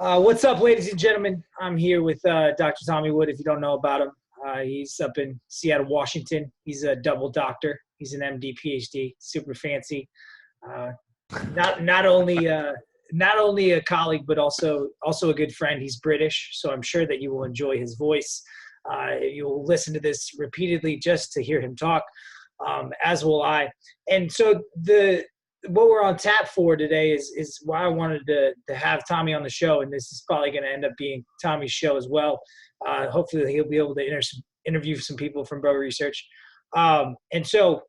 What's up, ladies and gentlemen? I'm here with Dr. Tommy Wood. If you don't know about him, he's up in Seattle, Washington. He's a double doctor. He's an MD, PhD, super fancy. Uh, not only a colleague, but also a good friend. He's British, so I'm sure that you will enjoy his voice. You'll listen to this repeatedly just to hear him talk, as will I. And so what we're on tap for today is why I wanted to have Tommy on the show, and this is probably going to end up being Tommy's show as well. Hopefully he'll be able to interview some people from Bro Research. And so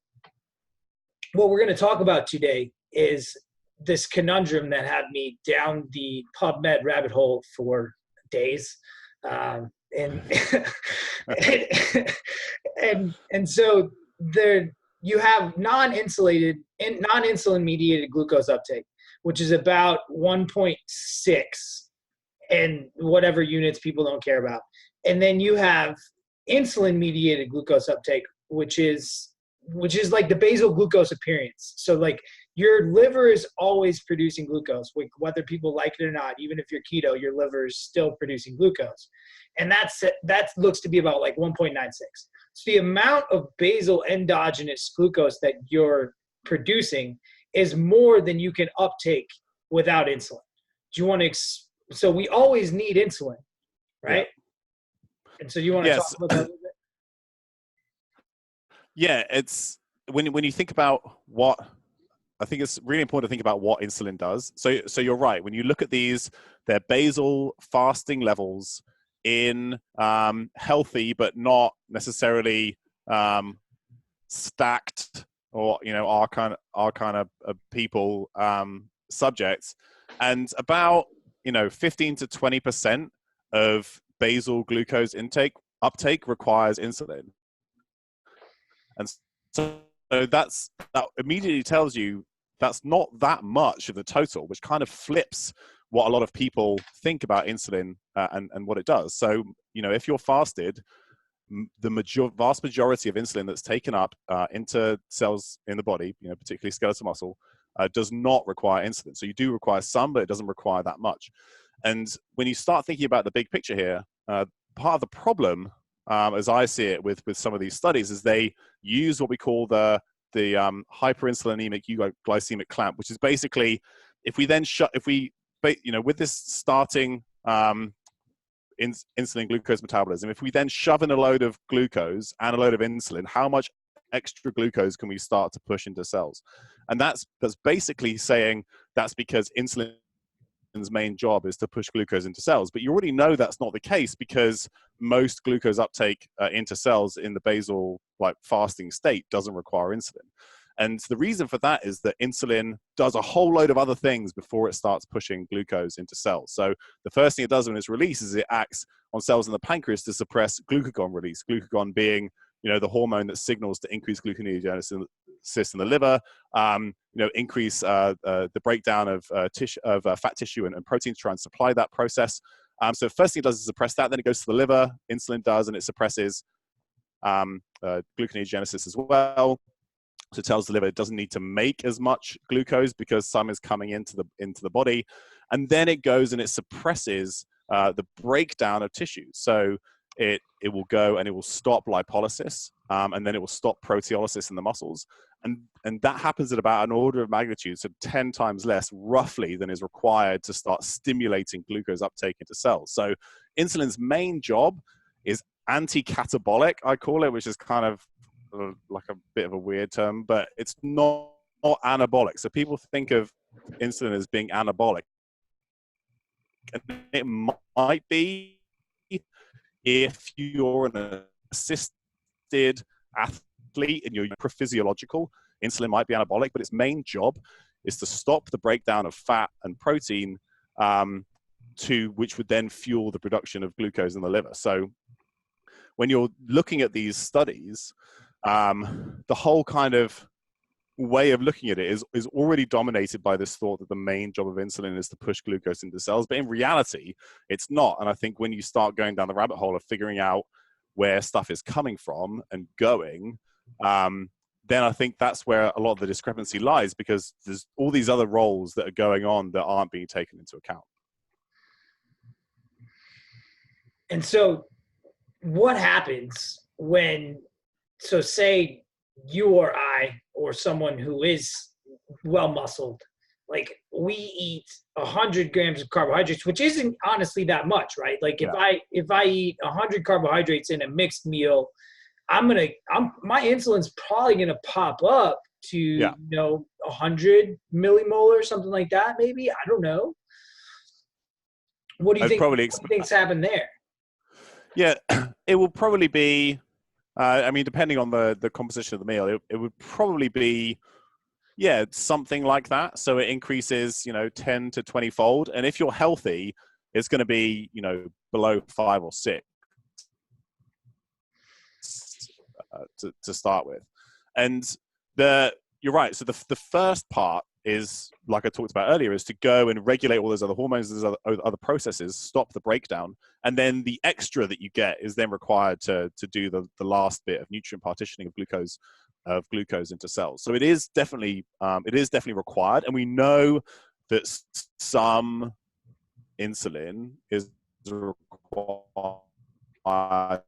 what we're going to talk about today is this conundrum that had me down the PubMed rabbit hole for days. And and so you have non-insulin mediated glucose uptake, which is about 1.6 and whatever units people don't care about. And then you have insulin mediated glucose uptake, which is like the basal glucose appearance. So like your liver is always producing glucose, whether people like it or not. Even if you're keto, your liver is still producing glucose. And that looks to be about like 1.96. So the amount of basal endogenous glucose that you're producing is more than you can uptake without insulin. Do you want to? So we always need insulin, right? Yeah. And so you want to talk about that a little bit? Yeah, it's when you think about what I think it's really important to think about what insulin does. So you're right. When you look at these, they're basal fasting levels in healthy but not necessarily stacked or our kind of people subjects, and about 15 to 20% of basal glucose uptake requires insulin. And so that immediately tells you that's not that much of the total, which kind of flips what a lot of people think about insulin and what it does. So, if you're fasted, the vast majority of insulin that's taken up into cells in the body, particularly skeletal muscle, does not require insulin. So you do require some, but it doesn't require that much. And when you start thinking about the big picture here, part of the problem, as I see it with some of these studies, is they use what we call the hyperinsulinemic euglycemic clamp, which is basically if we with this starting insulin glucose metabolism, if we then shove in a load of glucose and a load of insulin, how much extra glucose can we start to push into cells? And that's basically saying that's because insulin's main job is to push glucose into cells. But you already know that's not the case, because most glucose uptake into cells in the basal fasting state doesn't require insulin. And the reason for that is that insulin does a whole load of other things before it starts pushing glucose into cells. So the first thing it does when it's released is it acts on cells in the pancreas to suppress glucagon release, glucagon being the hormone that signals to increase gluconeogenesis in the liver, increase the breakdown of fat tissue and protein to try and supply that process. So the first thing it does is suppress that. Then it goes to the liver, insulin does, and it suppresses gluconeogenesis as well. So it tells the liver it doesn't need to make as much glucose because some is coming into the body. And then it goes and it suppresses the breakdown of tissues. So it will go and it will stop lipolysis, and then it will stop proteolysis in the muscles. And that happens at about an order of magnitude, so 10 times less roughly than is required to start stimulating glucose uptake into cells. So insulin's main job is anti-catabolic, I call it, which is kind of like a bit of a weird term, but it's not anabolic. So people think of insulin as being anabolic. And it might be if you're an assisted athlete and you're physiological, insulin might be anabolic, but its main job is to stop the breakdown of fat and protein, which would then fuel the production of glucose in the liver. So when you're looking at these studies, the whole kind of way of looking at it is already dominated by this thought that the main job of insulin is to push glucose into cells. But in reality, it's not. And I think when you start going down the rabbit hole of figuring out where stuff is coming from and going, then I think that's where a lot of the discrepancy lies, because there's all these other roles that are going on that aren't being taken into account. And so what happens when, so say you or I or someone who is well muscled, like we eat 100 grams of carbohydrates, which isn't honestly that much, right? Like Yeah. if I eat 100 carbohydrates in a mixed meal, my insulin's probably gonna pop up to 100 millimolar, something like that, maybe. I don't know. What do you I'd think? probably What do you think's happened there? Yeah, it will probably be. I mean, depending on the composition of the meal, it would probably be, yeah, something like that. So it increases, 10 to 20 fold. And if you're healthy, it's going to be, below 5 or 6 to start with. And you're right. So the first part is, like I talked about earlier, is to go and regulate all those other hormones, those other processes, stop the breakdown. And then the extra that you get is then required to do the last bit of nutrient partitioning of glucose into cells. So it is definitely required. And we know that some insulin is required all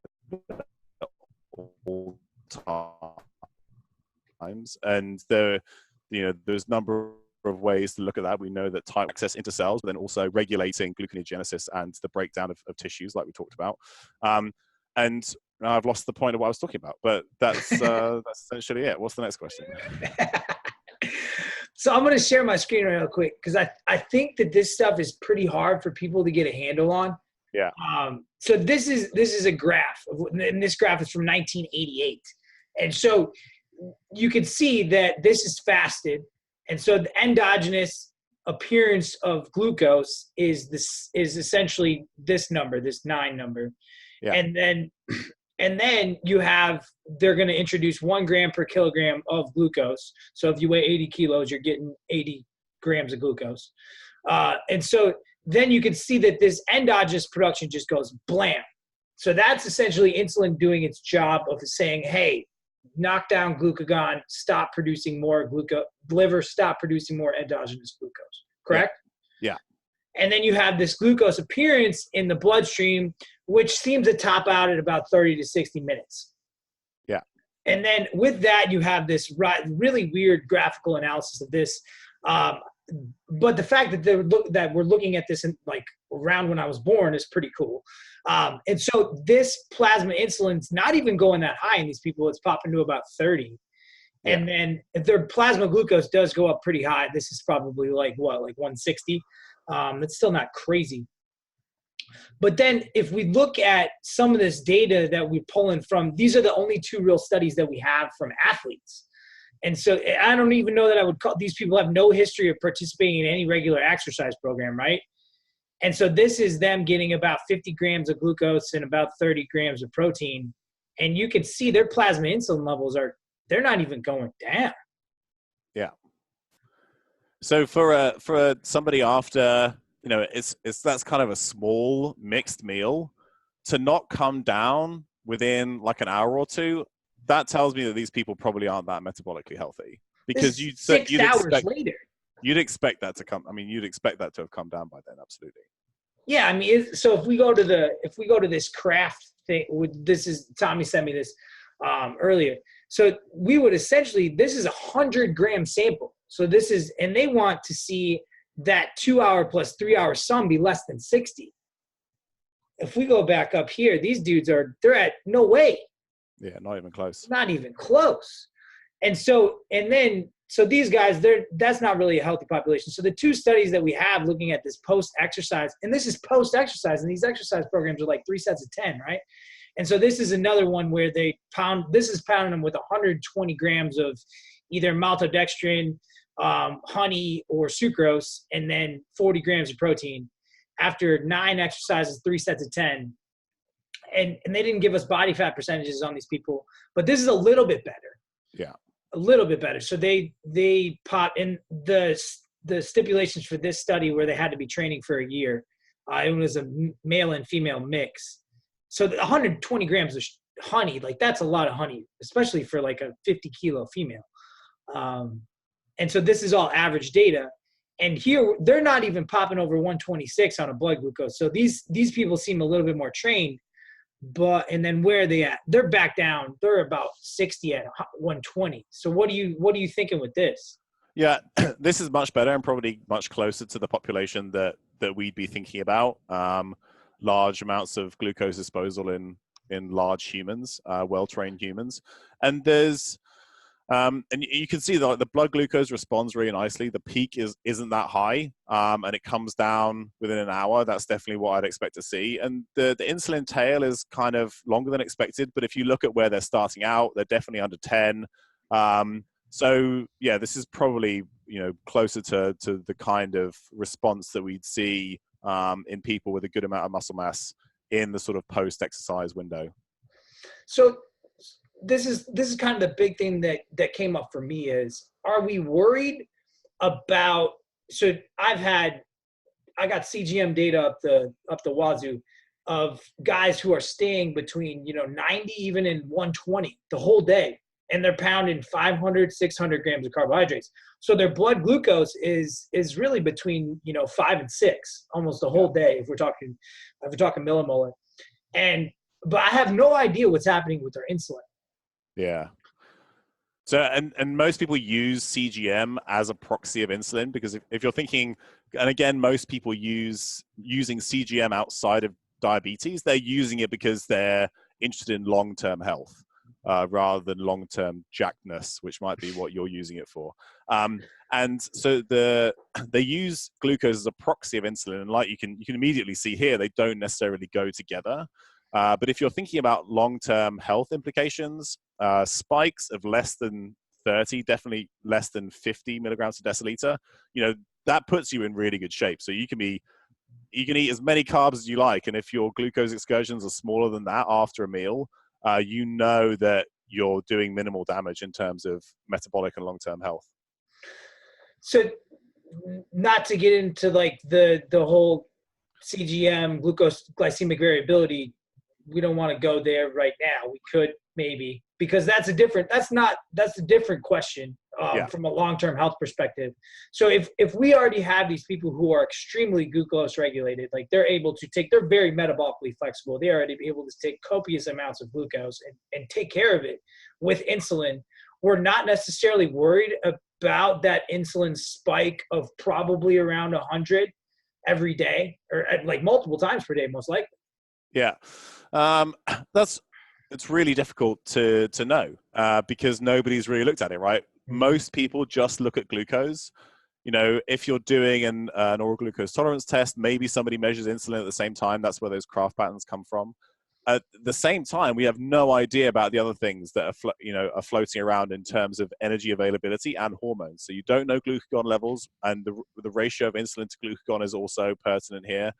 times, and there's a number of ways to look at that. We know that tight access into cells, but then also regulating gluconeogenesis and the breakdown of tissues, like we talked about. And I've lost the point of what I was talking about, but that's essentially it. What's the next question? So I'm going to share my screen real quick because I think that this stuff is pretty hard for people to get a handle on. Yeah. So this is a graph, and this graph is from 1988, and so you can see that this is fasted, and so the endogenous appearance of glucose is essentially this number, this 9 number, yeah. And then you have, they're going to introduce 1 gram per kilogram of glucose. So if you weigh 80 kilos, you're getting 80 grams of glucose. And so then you can see that this endogenous production just goes blam. So that's essentially insulin doing its job of saying, hey, knock down glucagon, stop producing more glucose, liver, stop producing more endogenous glucose. Correct? Yeah. And then you have this glucose appearance in the bloodstream, which seems to top out at about 30 to 60 minutes. Yeah. And then with that, you have this really weird graphical analysis of this. But the fact that we're looking at this in, like, around when I was born is pretty cool. And so this plasma insulin's not even going that high in these people. It's popping to about 30. Yeah. And then if their plasma glucose does go up pretty high, this is probably like 160. That's still not crazy. But then if we look at some of this data that we're pulling from, these are the only 2 real studies that we have from athletes. And so I don't even know that I would call, these people have no history of participating in any regular exercise program, right? And so this is them getting about 50 grams of glucose and about 30 grams of protein. And you can see their plasma insulin levels they're not even going down. Yeah. So for somebody after, that's kind of a small mixed meal, to not come down within like an hour or 2, that tells me that these people probably aren't that metabolically healthy, because you'd 6 hours later. You'd expect that to come. I mean, you'd expect that to have come down by then. Absolutely. Yeah. I mean, so if we go to this craft thing, Tommy sent me this earlier. So we would essentially, this is 100 gram sample. So and they want to see that 2 hour plus 3 hour sum be less than 60. If we go back up here, these dudes they're at no way. Yeah, not even close. Not even close. And so these guys, that's not really a healthy population. So the 2 studies that we have looking at this post-exercise, and this is post-exercise, and these exercise programs are like 3 sets of 10, right? And so this is another one where this is pounding them with 120 grams of either maltodextrin, honey, or sucrose, and then 40 grams of protein after 9 exercises, 3 sets of 10. And they didn't give us body fat percentages on these people, but this is a little bit better. Yeah. A little bit better. So they pop in the stipulations for this study where they had to be training for a year. It was a male and female mix. So 120 grams of honey, like that's a lot of honey, especially for like a 50 kilo female. And so this is all average data. And here they're not even popping over 126 on a blood glucose. So these people seem a little bit more trained. But and then where are they at? They're back down. They're about 60 at 120. So what are you thinking with this? Yeah, this is much better and probably much closer to the population that we'd be thinking about. Large amounts of glucose disposal in large humans, well-trained humans, and there's and you can see the blood glucose responds really nicely. The peak isn't that high, and it comes down within an hour. That's definitely what I'd expect to see. And the insulin tail is kind of longer than expected, but if you look at where they're starting out, they're definitely under 10. So yeah, this is probably closer to the kind of response that we'd see in people with a good amount of muscle mass in the sort of post-exercise window. So this is kind of the big thing that came up for me is, are we worried about, so I got CGM data up the wazoo of guys who are staying between 90 even in 120 the whole day, and they're pounding 500 600 grams of carbohydrates. So their blood glucose is really between 5 and 6 almost the whole day if we're talking millimolar. But I have no idea what's happening with their insulin. Yeah. So, and most people use CGM as a proxy of insulin, because if you're thinking, and again, most people using CGM outside of diabetes, they're using it because they're interested in long-term health rather than long-term jackness, which might be what you're using it for. And so they use glucose as a proxy of insulin, and like you can immediately see here, they don't necessarily go together. But if you're thinking about long-term health implications, spikes of less than 30, definitely less than 50 milligrams per deciliter, that puts you in really good shape. So you can eat as many carbs as you like, and if your glucose excursions are smaller than that after a meal, that you're doing minimal damage in terms of metabolic and long-term health. So, not to get into like the whole CGM glucose glycemic variability, we don't want to go there right now. We could maybe, because that's a different question from a long-term health perspective. So if we already have these people who are extremely glucose regulated, like they're very metabolically flexible, they are already able to take copious amounts of glucose and take care of it with insulin, we're not necessarily worried about that insulin spike of probably around 100 every day, or like multiple times per day, most likely. Yeah. It's really difficult to know because nobody's really looked at it, right? Mm-hmm. Most people just look at glucose. If you're doing an oral glucose tolerance test, maybe somebody measures insulin at the same time. That's where those craft patterns come from. At the same time, we have no idea about the other things that are floating around in terms of energy availability and hormones. So you don't know glucagon levels, and the ratio of insulin to glucagon is also pertinent here.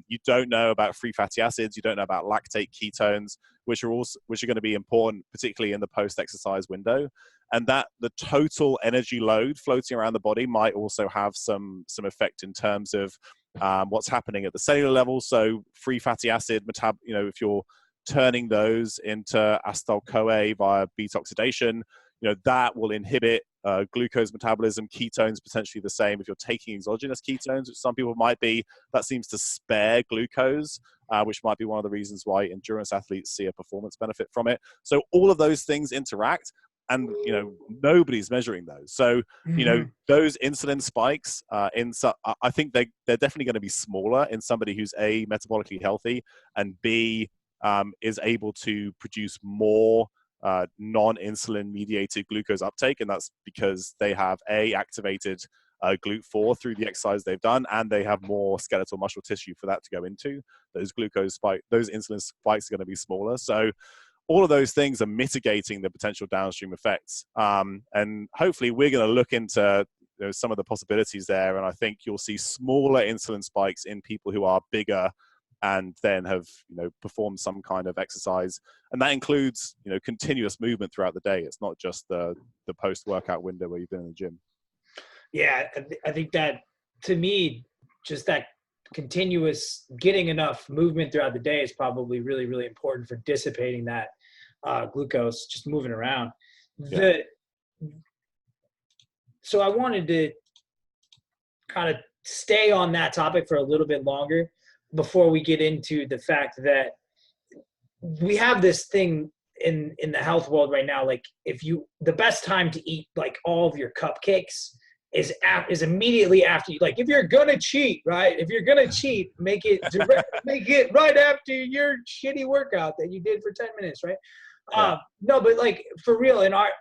You don't know about free fatty acids. You don't know about lactate ketones, which are going to be important, particularly in the post-exercise window. And that the total energy load floating around the body might also have some effect in terms of what's happening at the cellular level. So free fatty acid, if you're turning those into acetyl-CoA via beta oxidation, that will inhibit glucose metabolism. Ketones potentially the same. If you're taking exogenous ketones, which some people might be, that seems to spare glucose, which might be one of the reasons why endurance athletes see a performance benefit from it. So all of those things interact, and nobody's measuring those. So those insulin spikes I think they're definitely going to be smaller in somebody who's A, metabolically healthy, and B, is able to produce more non-insulin mediated glucose uptake, and that's because they have activated GLUT4 through the exercise they've done, and they have more skeletal muscle tissue for that to go into. Those insulin spikes are going to be smaller. So all of those things are mitigating the potential downstream effects, and hopefully we're going to look into some of the possibilities there, and I think you'll see smaller insulin spikes in people who are bigger and then have performed some kind of exercise, and that includes continuous movement throughout the day. It's not just the post-workout window where you've been in the gym. Yeah, I think that, to me, just that continuous getting enough movement throughout the day is probably really, really important for dissipating that glucose, just moving around. So I wanted to kind of stay on that topic for a little bit longer before we get into the fact that we have this thing in the health world right now. Like, if you, the best time to eat like all of your cupcakes is immediately after you, like, if you're gonna cheat, right? If you're gonna cheat, make it make it right after your shitty workout that you did for 10 minutes, right? Yeah. No, but like, for real, in our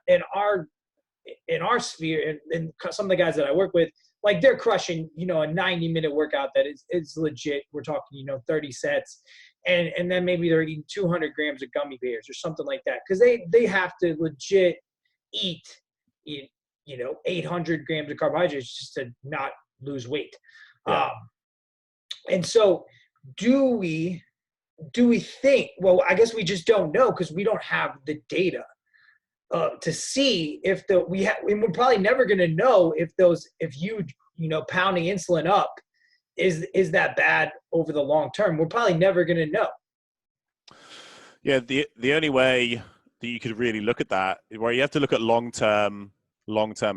sphere, and some of the guys that I work with, like, they're crushing, a 90-minute workout that is legit. We're talking, 30 sets, and then maybe they're eating 200 grams of gummy bears or something like that, because they have to legit eat, 800 grams of carbohydrates just to not lose weight. Yeah. And so, do we think? Well, I guess we just don't know, because we don't have the data to see if and we're probably never going to know if you pounding insulin up is that bad over the long term. We're probably never going to know. Yeah, the only way that you could really look at that, where you have to look at long-term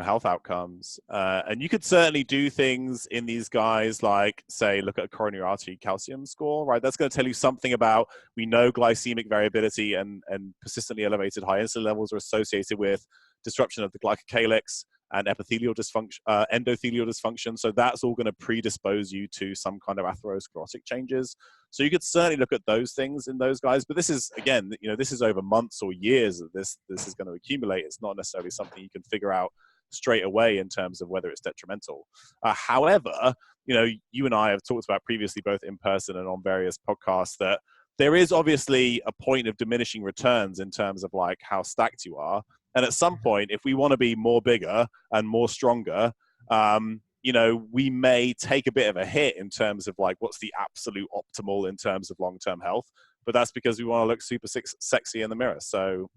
health outcomes, and you could certainly do things in these guys, like, say, look at a coronary artery calcium score, right? That's going to tell you something about, we know glycemic variability and persistently elevated high insulin levels are associated with disruption of the glycocalyx and endothelial dysfunction. So that's all going to predispose you to some kind of atherosclerotic changes. So you could certainly look at those things in those guys. But this is, again, this is over months or years that this is going to accumulate. It's not necessarily something you can figure out straight away in terms of whether it's detrimental. However, you and I have talked about previously, both in person and on various podcasts, that there is obviously a point of diminishing returns in terms of like how stacked you are. And at some point, if we want to be more bigger and more stronger, we may take a bit of a hit in terms of like what's the absolute optimal in terms of long-term health. But that's because we want to look super sexy in the mirror. So,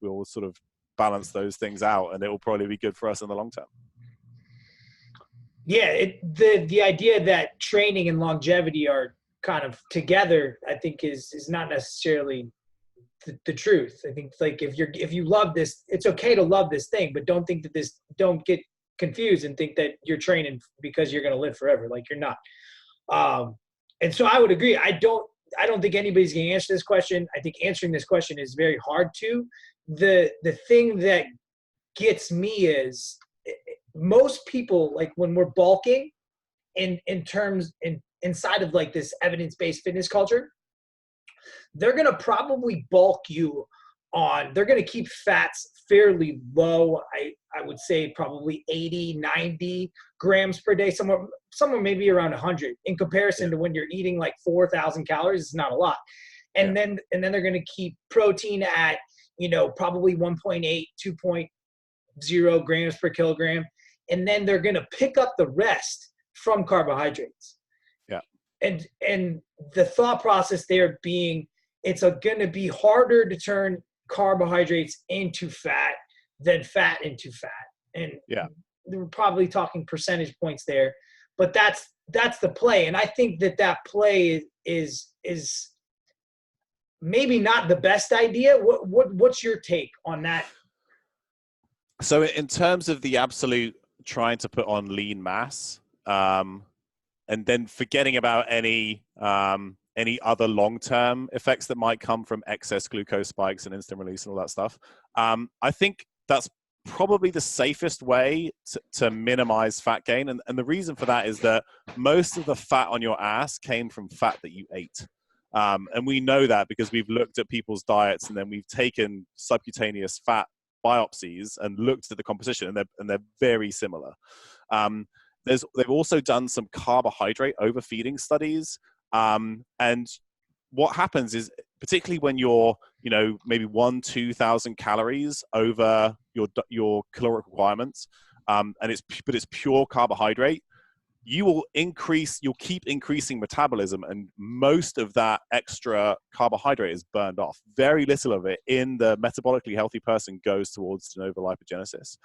we'll sort of balance those things out, and it will probably be good for us in the long term. Yeah, the idea that training and longevity are kind of together, I think is not necessarily the truth. I think, like, if you love this, it's okay to love this thing, but don't get confused and think that you're training because you're going to live forever. Like, you're not. And so I would agree. I don't think anybody's going to answer this question. I think answering this question is very hard to. The thing that gets me is, most people, like, when we're bulking inside of like this evidence-based fitness culture, they're going to probably bulk you they're going to keep fats fairly low. I would say probably 80, 90 grams per day, somewhere maybe around 100, in comparison to when you're eating like 4,000 calories. It's not a lot. And then they're going to keep protein at, probably 1.8, 2.0 grams per kilogram. And then they're going to pick up the rest from carbohydrates. Yeah. And the thought process there being, it's going to be harder to turn carbohydrates into fat than fat into fat. And we're probably talking percentage points there, but that's the play. And I think that play is maybe not the best idea. What's your take on that? So in terms of the absolute trying to put on lean mass, and then forgetting about any other long-term effects that might come from excess glucose spikes and insulin release and all that stuff, I think that's probably the safest way to minimize fat gain. And the reason for that is that most of the fat on your ass came from fat that you ate. And we know that because we've looked at people's diets, and then we've taken subcutaneous fat biopsies and looked at the composition, and they're very similar. They've also done some carbohydrate overfeeding studies. And what happens is, particularly when you're, maybe 2,000 calories over your caloric requirements, but it's pure carbohydrate, you'll keep increasing metabolism, and most of that extra carbohydrate is burned off. Very little of it in the metabolically healthy person goes towards de novo lipogenesis.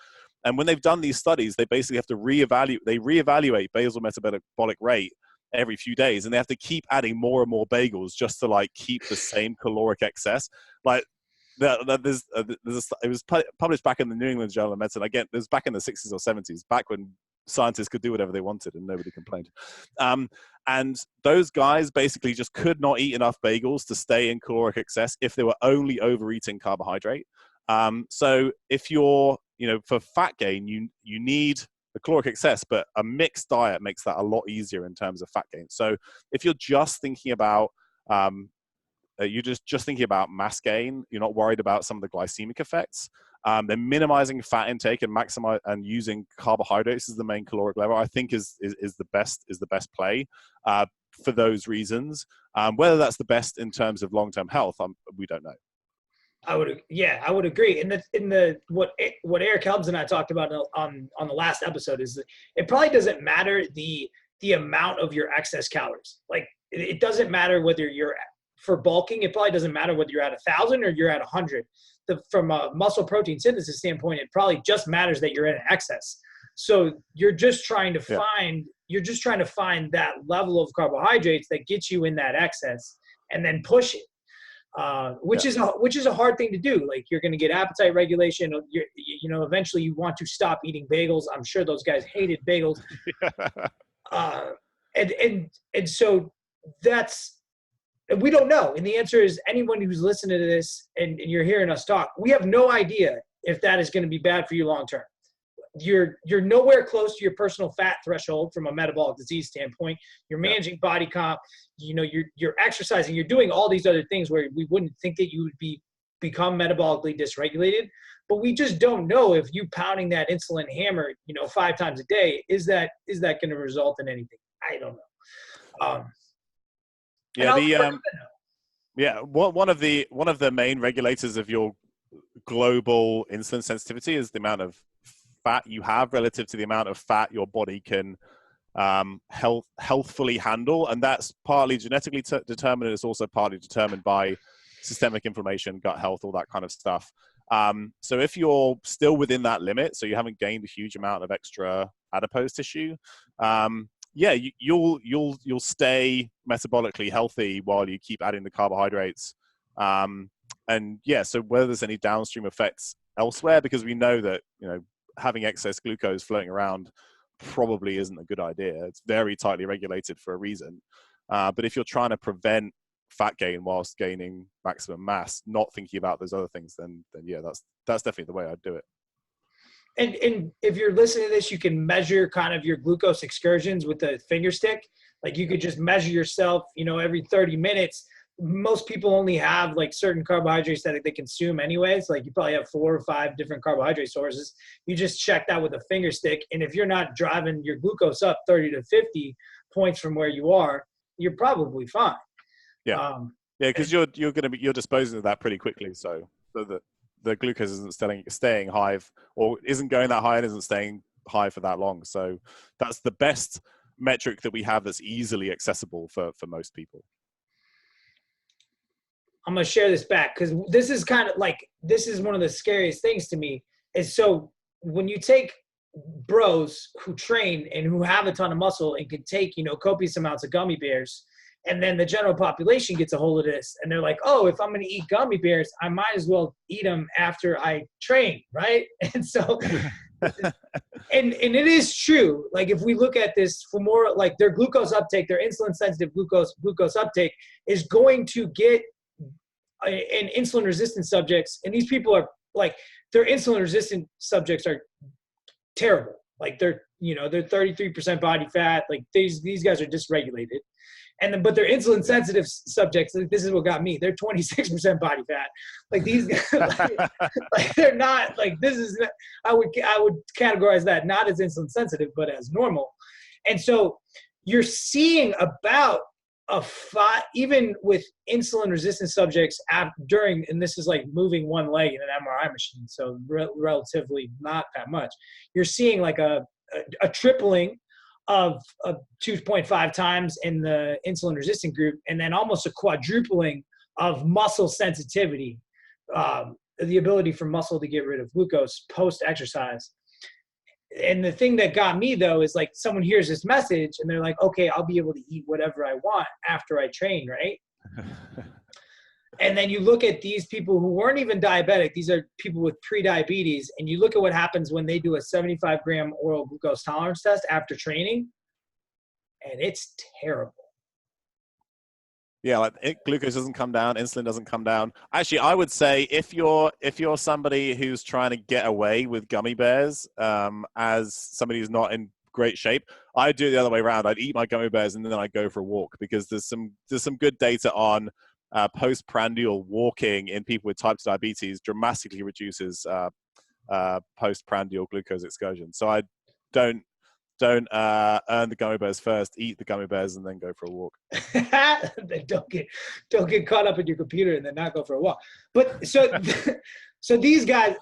And when they've done these studies, they basically have to reevaluate basal metabolic rate every few days, and they have to keep adding more and more bagels just to like keep the same caloric excess. Like it was published back in the New England Journal of Medicine. Again, it was back in the 60s or 70s, back when scientists could do whatever they wanted and nobody complained. And those guys basically just could not eat enough bagels to stay in caloric excess if they were only overeating carbohydrate. So if you're, for fat gain, you need the caloric excess, but a mixed diet makes that a lot easier in terms of fat gain. So if you're just thinking about you're just thinking about mass gain, you're not worried about some of the glycemic effects, then minimizing fat intake and using carbohydrates as the main caloric level, I think is the best play for those reasons. Whether that's the best in terms of long-term health, we don't know. I would agree. What Eric Helms and I talked about on the last episode is that it probably doesn't matter the amount of your excess calories. Like it doesn't matter whether you're for bulking. It probably doesn't matter whether you're at 1,000 or you're at 100. From a muscle protein synthesis standpoint, it probably just matters that you're in excess. So you're just trying to find that level of carbohydrates that gets you in that excess, and then push it. Which is a hard thing to do. Like you're going to get appetite regulation. Eventually you want to stop eating bagels. I'm sure those guys hated bagels. And so we don't know. And the answer is anyone who's listening to this and you're hearing us talk, we have no idea if that is going to be bad for you long-term. You're nowhere close to your personal fat threshold from a metabolic disease standpoint. You're managing body comp, you're exercising, you're doing all these other things where we wouldn't think that you would become metabolically dysregulated. But we just don't know if you pounding that insulin hammer, 5 times a day, is that going to result in anything? I don't know. One of the main regulators of your global insulin sensitivity is the amount of fat you have relative to the amount of fat your body can healthfully handle, and that's partly genetically determined, and it's also partly determined by systemic inflammation, gut health, all that kind of stuff. So if you're still within that limit, so you haven't gained a huge amount of extra adipose tissue, you'll stay metabolically healthy while you keep adding the carbohydrates. So whether there's any downstream effects elsewhere, because we know that having excess glucose floating around probably isn't a good idea. It's very tightly regulated for a reason. But if you're trying to prevent fat gain whilst gaining maximum mass, not thinking about those other things, then that's definitely the way I'd do it. And if you're listening to this, you can measure kind of your glucose excursions with the finger stick. Like you could just measure yourself, every 30 minutes. Most people only have like certain carbohydrates that they consume anyways. Like you probably have 4 or 5 different carbohydrate sources. You just check that with a finger stick. And if you're not driving your glucose up 30 to 50 points from where you are, you're probably fine. Because you're disposing of that pretty quickly. So that the glucose isn't staying high, or isn't going that high and isn't staying high for that long. So that's the best metric that we have that's easily accessible for most people. I'm going to share this back because this is this is one of the scariest things to me is, so when you take bros who train and who have a ton of muscle and can take, copious amounts of gummy bears, and then the general population gets a hold of this and they're like, oh, if I'm going to eat gummy bears, I might as well eat them after I train. Right. And so, and it is true. Like if we look at this for more, like their glucose uptake, their insulin sensitive glucose uptake is going to get in insulin resistant subjects. And these people are like, their insulin resistant subjects are terrible. Like they're 33% body fat. Like these guys are dysregulated. But they're insulin sensitive subjects. Like, this is what got me. They're 26% body fat. Like these guys, like they're not like, this is, I would categorize that not as insulin sensitive, but as normal. And so you're seeing about even with insulin resistant subjects during, and this is like moving one leg in an MRI machine, so relatively not that much. You're seeing like a tripling of 2.5 times in the insulin resistant group, and then almost a quadrupling of muscle sensitivity, the ability for muscle to get rid of glucose post exercise. And the thing that got me though is like someone hears this message and they're like, okay, I'll be able to eat whatever I want after I train, right? And then you look at these people who weren't even diabetic. These are people with pre-diabetes. And you look at what happens when they do a 75-gram oral glucose tolerance test after training, and it's terrible. Yeah, like glucose doesn't come down, insulin doesn't come down. Actually, I would say if you're somebody who's trying to get away with gummy bears, as somebody who's not in great shape, I do it the other way around. I'd eat my gummy bears and then I go for a walk, because there's some good data on postprandial walking in people with type 2 diabetes dramatically reduces postprandial glucose excursion. So I don't earn the gummy bears first, eat the gummy bears, and then go for a walk. don't get caught up in your computer and then not go for a walk. But so these guys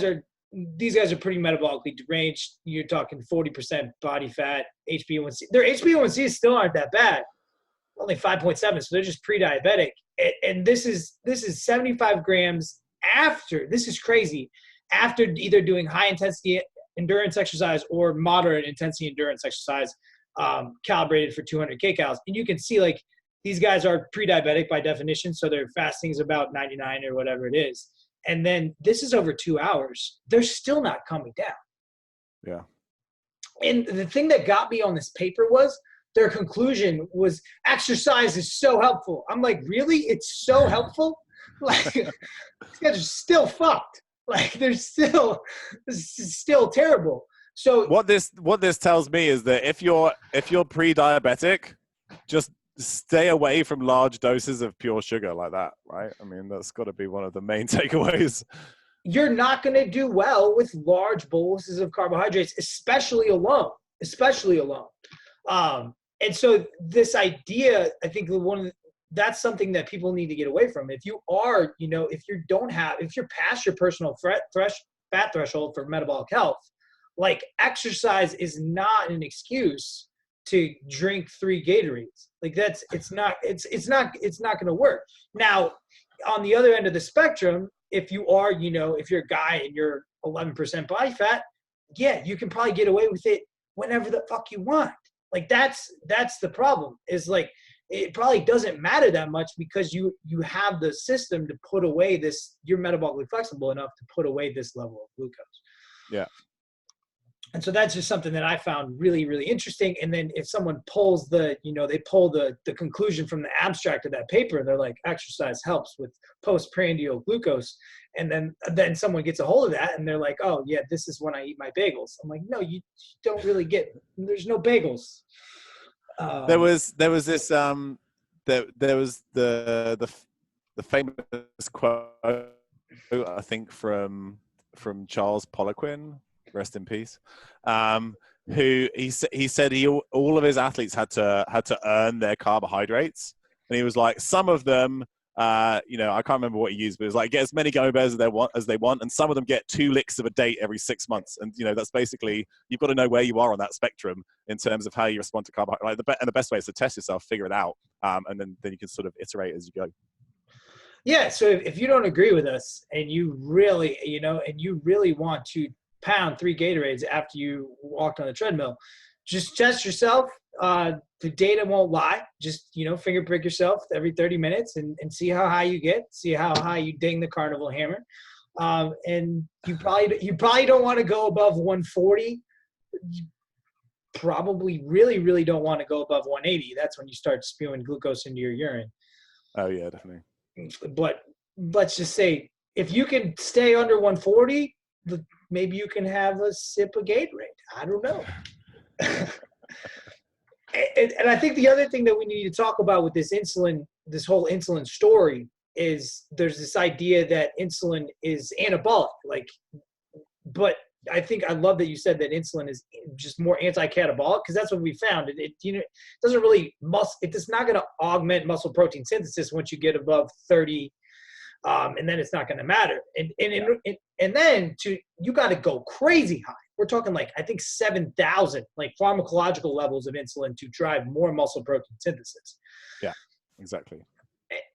are pretty metabolically deranged. You're talking 40% body fat, HbA1c. Their HbA1c still aren't that bad, only 5.7. So they're just pre-diabetic. And this is 75 grams after. This is crazy. After either doing high intensity endurance exercise or moderate intensity endurance exercise, calibrated for 200 kcals. And you can see, like, these guys are pre-diabetic by definition, so their fasting is about 99 or whatever it is. And then this is over 2 hours. They're still not coming down. Yeah. And the thing that got me on this paper was their conclusion was exercise is so helpful. I'm like, really? It's so helpful? Like, these guys are still fucked. Like, this is still terrible. So what this tells me is that if you're pre-diabetic, just stay away from large doses of pure sugar like that, right? I mean, that's got to be one of the main takeaways. You're not going to do well with large boluses of carbohydrates, especially alone. And so this idea, I think that's something that people need to get away from. If you are, if you're past your personal fat threshold for metabolic health, like, exercise is not an excuse to drink 3 Gatorades. Like, it's not going to work. Now, on the other end of the spectrum, if you are, if you're a guy and you're 11% body fat, yeah, you can probably get away with it whenever the fuck you want. Like, that's the problem, is, like, it probably doesn't matter that much because you have the system to put away this. You're metabolically flexible enough to put away this level of glucose. Yeah. And so that's just something that I found really, really interesting. And then if someone pulls they pull the conclusion from the abstract of that paper, they're like, exercise helps with postprandial glucose. And then someone gets a hold of that and they're like, oh yeah, this is when I eat my bagels. I'm like, no, you don't really there's no bagels. There was this there was the famous quote, I think, from Charles Poliquin, rest in peace, who he said all of his athletes had to earn their carbohydrates, and he was like, some of them, I can't remember what he used, but it was like, get as many gummy bears as they want, and some of them get 2 licks of a date every 6 months, and that's basically, you've got to know where you are on that spectrum in terms of how you respond to carbohydrates. And the best way is to test yourself, figure it out, and then you can sort of iterate as you go. Yeah. So if you don't agree with us and you really, want to pound 3 Gatorades after you walked on the treadmill, just test yourself. The data won't lie. Just, finger prick yourself every 30 minutes and see how high you get, see how high you ding the carnival hammer. And you probably don't want to go above 140. You probably really, really don't want to go above 180. That's when you start spewing glucose into your urine. Oh yeah, definitely. But let's just say, if you can stay under 140, maybe you can have a sip of Gatorade. I don't know. And I think the other thing that we need to talk about with this whole insulin story, is there's this idea that insulin is anabolic. But I think I love that you said that insulin is just more anti-catabolic, because that's what we found. It doesn't really it's not going to augment muscle protein synthesis once you get above 30. And then it's not going to matter. And then you got to go crazy high. We're talking I think 7,000 pharmacological levels of insulin to drive more muscle protein synthesis. Yeah, exactly.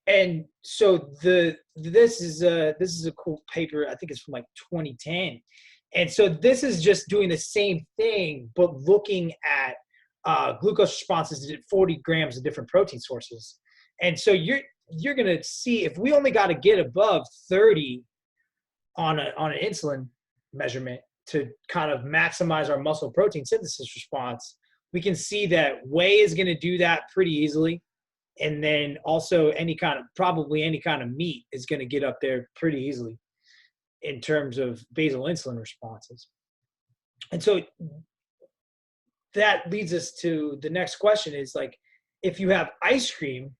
And so this is a cool paper. I think it's from 2010. And so this is just doing the same thing, but looking at glucose responses at 40 grams of different protein sources. And so you're gonna see if we only got to get above 30 on an insulin measurement to kind of maximize our muscle protein synthesis response, we can see that whey is going to do that pretty easily. And then also probably any kind of meat is going to get up there pretty easily in terms of basal insulin responses. And so that leads us to the next question is like, if you have ice cream,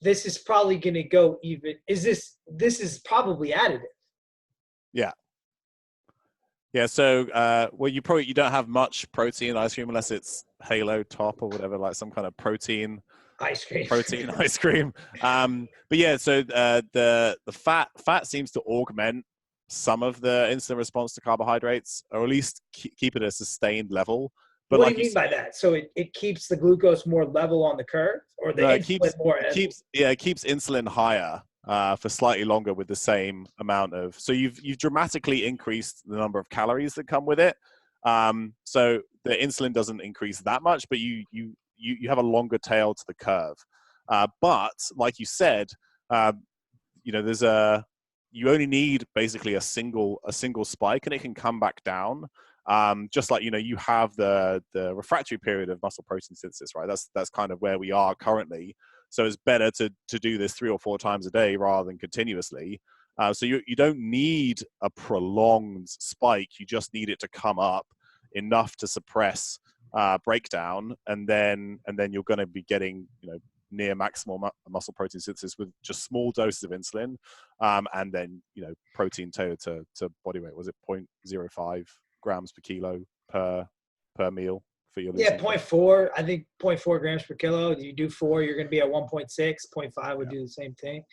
this is probably going to go even, this is probably additive. Yeah. Yeah, so well, you don't have much protein in ice cream unless it's Halo Top or whatever, like some kind of protein ice cream. Ice cream. But yeah, so the fat seems to augment some of the insulin response to carbohydrates, or at least keep it at a sustained level. But what do you mean by that? So it keeps the glucose more level on the curve, or the insulin more? It keeps insulin higher for slightly longer with the same amount of. So you've dramatically increased the number of calories that come with it. So the insulin doesn't increase that much, but you have a longer tail to the curve. But like you said, you only need basically a single spike, and it can come back down. Just like you have the refractory period of muscle protein synthesis, right? That's kind of where we are currently. So it's better to do this 3 or 4 times a day rather than continuously. So you don't need a prolonged spike. You just need it to come up enough to suppress breakdown, and then you're going to be getting near maximal muscle protein synthesis with just small doses of insulin, and then protein tailored to body weight. Was it 0.05 grams per kilo per meal for your yeah 0.4? I think 0.4 grams per kilo. You do 4, you're going to be at 1.6. 0.5 would do the same thing.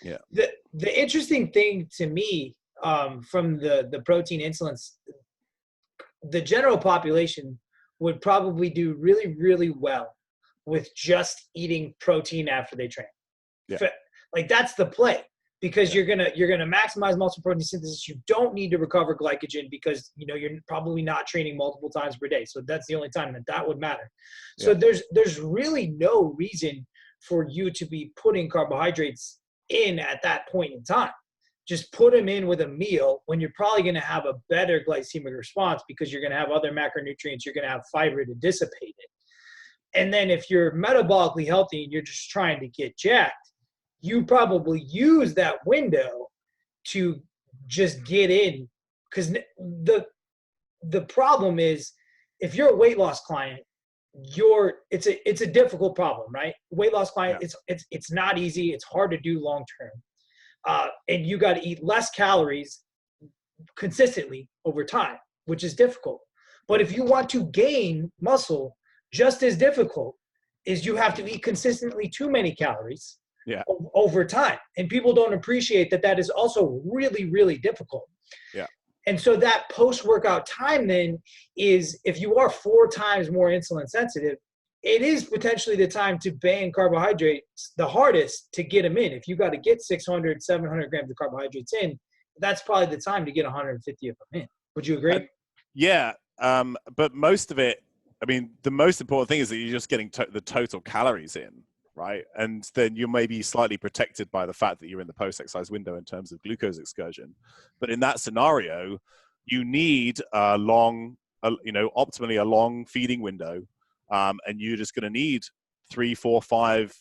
Yeah. The interesting thing to me from the protein insulins, the general population would probably do really, really well with just eating protein after they train. Yeah. Like that's the play, because you're gonna maximize muscle protein synthesis. You don't need to recover glycogen because you're probably not training multiple times per day. So that's the only time that would matter. So there's really no reason for you to be putting carbohydrates in at that point in time. Just put them in with a meal when you're probably going to have a better glycemic response, because you're going to have other macronutrients. You're going to have fiber to dissipate it. And then if you're metabolically healthy and you're just trying to get jacked, you probably use that window to just get in. Because the problem is, if you're a weight loss client, it's a difficult problem, right? Weight loss client, it's not easy. It's hard to do long term. And you got to eat less calories consistently over time, which is difficult. But if you want to gain muscle, just as difficult is you have to eat consistently too many calories over time. And people don't appreciate that is also really, really difficult. Yeah. And so that post-workout time then is, if you are 4 times more insulin sensitive, it is potentially the time to ban carbohydrates the hardest to get them in. If you got to get 600, 700 grams of carbohydrates in, that's probably the time to get 150 of them in. Would you agree? Yeah. But most of it, I mean, the most important thing is that you're just getting the total calories in, right? And then you may be slightly protected by the fact that you're in the post-exercise window in terms of glucose excursion. But in that scenario, you need optimally a long feeding window. And you're just going to need 3, 4, 5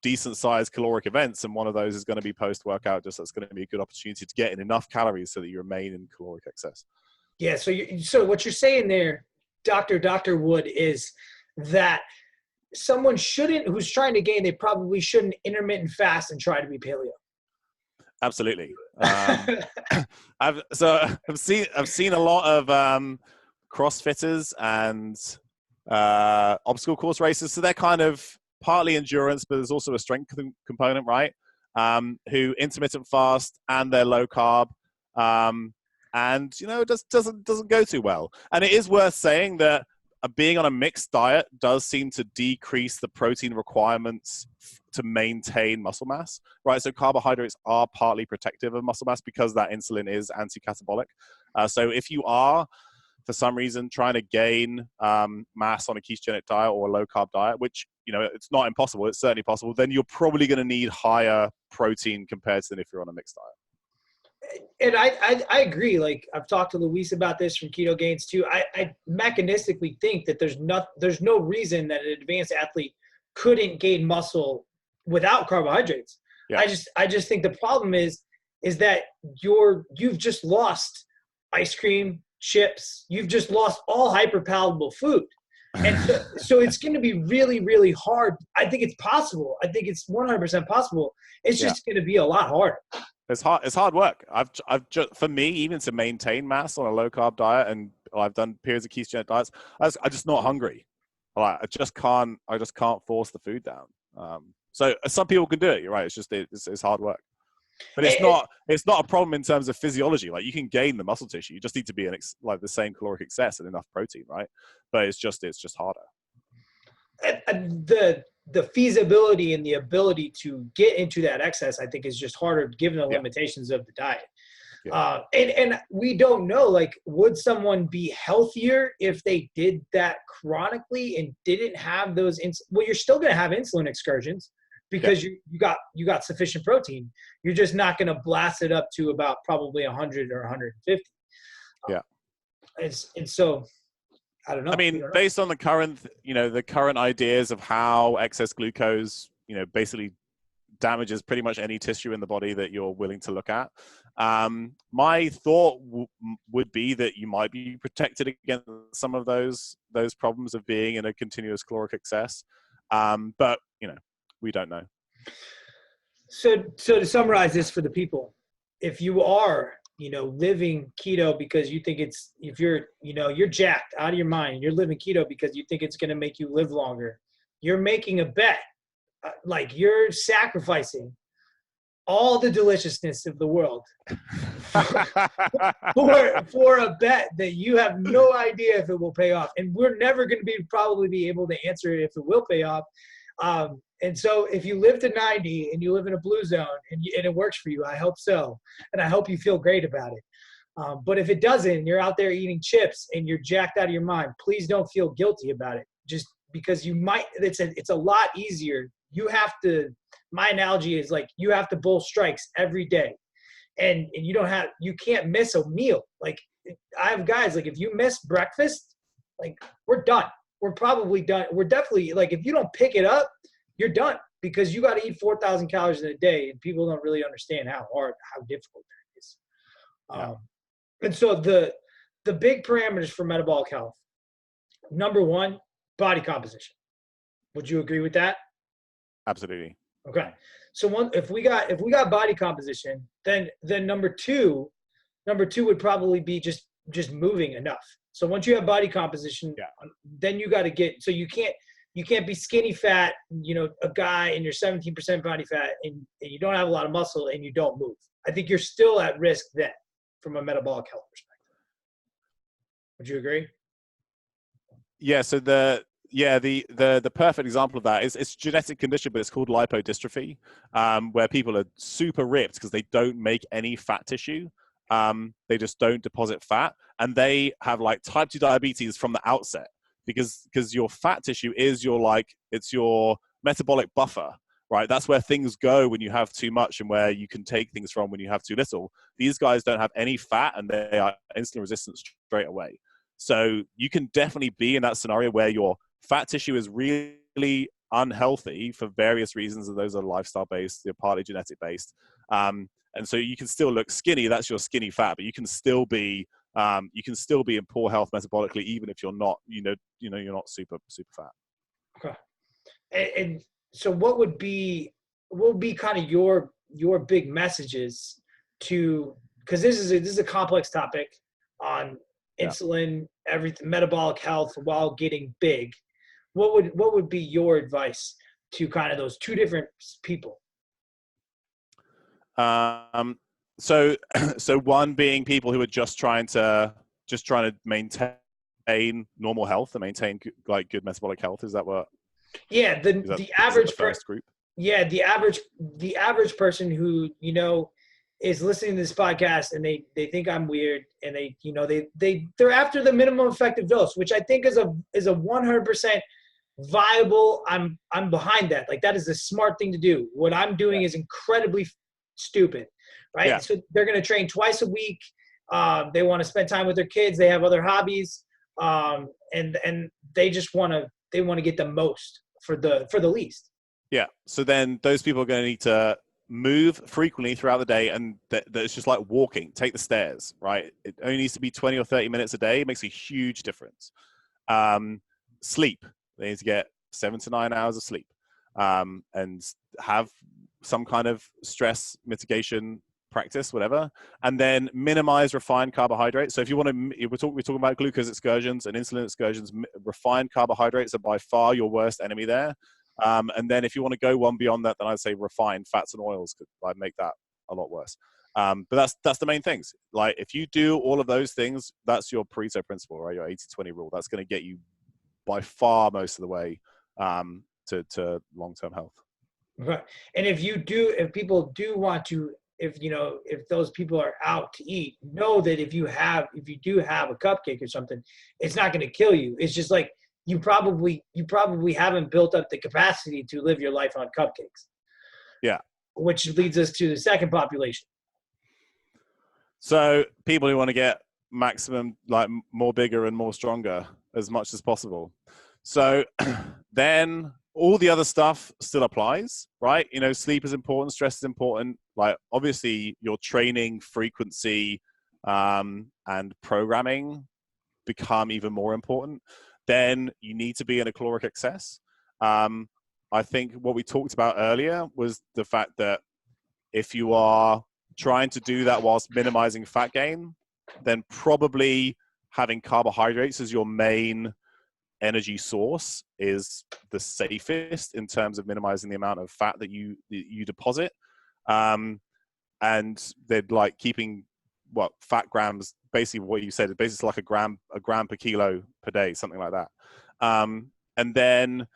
decent-sized caloric events, and one of those is going to be post-workout. That's going to be a good opportunity to get in enough calories so that you remain in caloric excess. Yeah. So what you're saying there, Dr. Wood, is that someone who's trying to gain, they probably shouldn't intermittent fast and try to be paleo. Absolutely. I've seen a lot of CrossFitters and obstacle course races. So they're kind of partly endurance, but there's also a strength component, right? Who intermittent fast and they're low carb. And it just doesn't go too well. And it is worth saying that being on a mixed diet does seem to decrease the protein requirements to maintain muscle mass, right? So carbohydrates are partly protective of muscle mass because that insulin is anti-catabolic. So if you are, for some reason, trying to gain mass on a ketogenic diet or a low carb diet, which it's not impossible, it's certainly possible, then you're probably going to need higher protein compared to than if you're on a mixed diet. And I agree. Like, I've talked to Luis about this from Keto Gains too. I mechanistically think that there's no reason that an advanced athlete couldn't gain muscle without carbohydrates. Yeah. I just think the problem is that you've just lost ice cream, chips. You've just lost all hyperpalatable food. And so it's going to be really, really hard. I think it's possible. I think it's 100% possible. It's just going to be a lot harder. It's hard work. I've just, for me, even to maintain mass on a low carb diet, and I've done periods of ketogenic diets, I'm just not hungry. Like, I just can't force the food down. So some people can do it. You're right. It's just it's hard work, but it's not a problem in terms of physiology. Like, you can gain the muscle tissue. You just need to be like the same caloric excess and enough protein, right? But it's just harder. The feasibility and the ability to get into that excess, I think, is just harder given the limitations of the diet. Yeah. And we don't know, like, would someone be healthier if they did that chronically and didn't have those well, you're still going to have insulin excursions because you got sufficient protein. You're just not going to blast it up to about probably 100 or 150. And so I don't know. I mean, based on the current ideas of how excess glucose, basically damages pretty much any tissue in the body that you're willing to look at. My thought would be that you might be protected against some of those problems of being in a continuous caloric excess. But we don't know. So to summarize this for the people, if you are living keto because you think if you're jacked out of your mind, you're living keto because you think it's going to make you live longer, you're making a bet. Like, you're sacrificing all the deliciousness of the world for a bet that you have no idea if it will pay off. And we're never going to probably be able to answer if it will pay off. And so if you live to 90 and you live in a blue zone and it works for you, I hope so. And I hope you feel great about it. But if it doesn't, you're out there eating chips and you're jacked out of your mind, please don't feel guilty about it. Just because it's a lot easier. My analogy is like, you have to bowl strikes every day, and you can't miss a meal. Like, I have guys, like, if you miss breakfast, like, we're done. We're probably done. We're definitely, like, if you don't pick it up, you're done, because you got to eat 4,000 calories in a day, and people don't really understand how difficult that is. And so the big parameters for metabolic health, number one, body composition. Would you agree with that? Absolutely. Okay. So if we got body composition, then number two would probably be just moving enough. So once you have body composition, then you got to so you can't be skinny fat, a guy and you're 17% body fat and you don't have a lot of muscle and you don't move. I think you're still at risk then from a metabolic health perspective. Would you agree? Yeah. So the perfect example of that is, it's a genetic condition, but it's called lipodystrophy, where people are super ripped because they don't make any fat tissue. They just don't deposit fat, and they have like type 2 diabetes from the outset because your fat tissue is it's your metabolic buffer, right? That's where things go when you have too much and where you can take things from when you have too little. These guys don't have any fat and they are insulin resistant straight away. So you can definitely be in that scenario where your fat tissue is really unhealthy for various reasons, and those are lifestyle based, they're partly genetic based. And so you can still look skinny, that's your skinny fat, but you can still be in poor health metabolically, even if you're not, you're not super fat. Okay. And so what would be kind of your big messages to, because this is a complex topic on insulin, everything, metabolic health while getting big. What would be your advice to kind of those two different people? So one being people who are just trying to maintain normal health and maintain like good metabolic health. Is that what? Yeah, the average first group. Yeah, the average person who is listening to this podcast and they think I'm weird and they're after the minimum effective dose, which I think is a 100% viable. I'm behind that. Like, that is a smart thing to do. What I'm doing is incredibly stupid, right? Yeah. So they're going to train twice a week. They want to spend time with their kids. They have other hobbies, and they just want to get the most for the least. Yeah. So then those people are going to need to move frequently throughout the day, and it's just like walking. Take the stairs, right? It only needs to be 20 or 30 minutes a day. It makes a huge difference. Sleep. They need to get 7 to 9 hours of sleep, and have some kind of stress mitigation practice, whatever, and then minimize refined carbohydrates. So if you want to, we're talking about glucose excursions and insulin excursions. Refined carbohydrates are by far your worst enemy there. And then if you want to go one beyond that, then I'd say refined fats and oils could like make that a lot worse. But that's the main things. Like, if you do all of those things, that's your Pareto principle, right? Your 80-20 rule. That's going to get you by far most of the way to long-term health. Right. And if people do want to, if those people are out to eat, know that if you do have a cupcake or something, it's not going to kill you. It's just like, you probably haven't built up the capacity to live your life on cupcakes. Yeah. Which leads us to the second population. So people who want to get maximum, like, more bigger and more stronger as much as possible. So then all the other stuff still applies, right? Sleep is important, stress is important. Like, obviously your training frequency and programming become even more important. Then you need to be in a caloric excess. I think what we talked about earlier was the fact that if you are trying to do that whilst minimizing fat gain, then probably having carbohydrates as your main energy source is the safest in terms of minimizing the amount of fat that you deposit. And they're like keeping fat grams, basically what you said, is basically like a gram per kilo per day, something like that. And then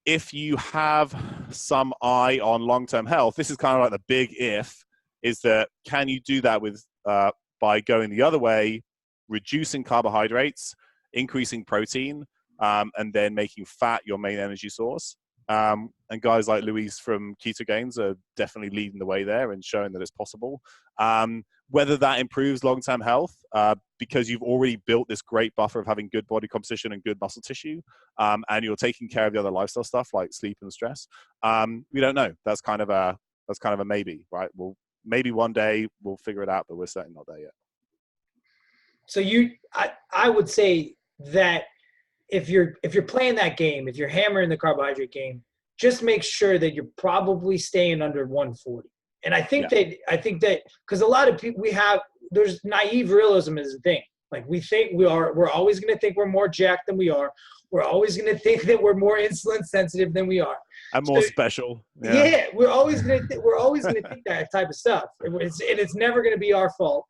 if you have some eye on long-term health, this is kind of like the big if, is that can you do that with by going the other way, reducing carbohydrates, increasing protein, and then making fat your main energy source. And guys like Luis from Keto Gains are definitely leading the way there and showing that it's possible. Whether that improves long-term health, because you've already built this great buffer of having good body composition and good muscle tissue, and you're taking care of the other lifestyle stuff like sleep and stress, we don't know. That's kind of a maybe, right? Well, maybe one day we'll figure it out, but we're certainly not there yet. So I would say that if you're playing that game, if you're hammering the carbohydrate game, just make sure that you're probably staying under 140. And I think that because a lot of people, there's naive realism is a thing. Like, we think we're always going to think we're more jacked than we are. We're always going to think that we're more insulin sensitive than we are. And more special. Yeah, we're always going to think that type of stuff. It's never going to be our fault.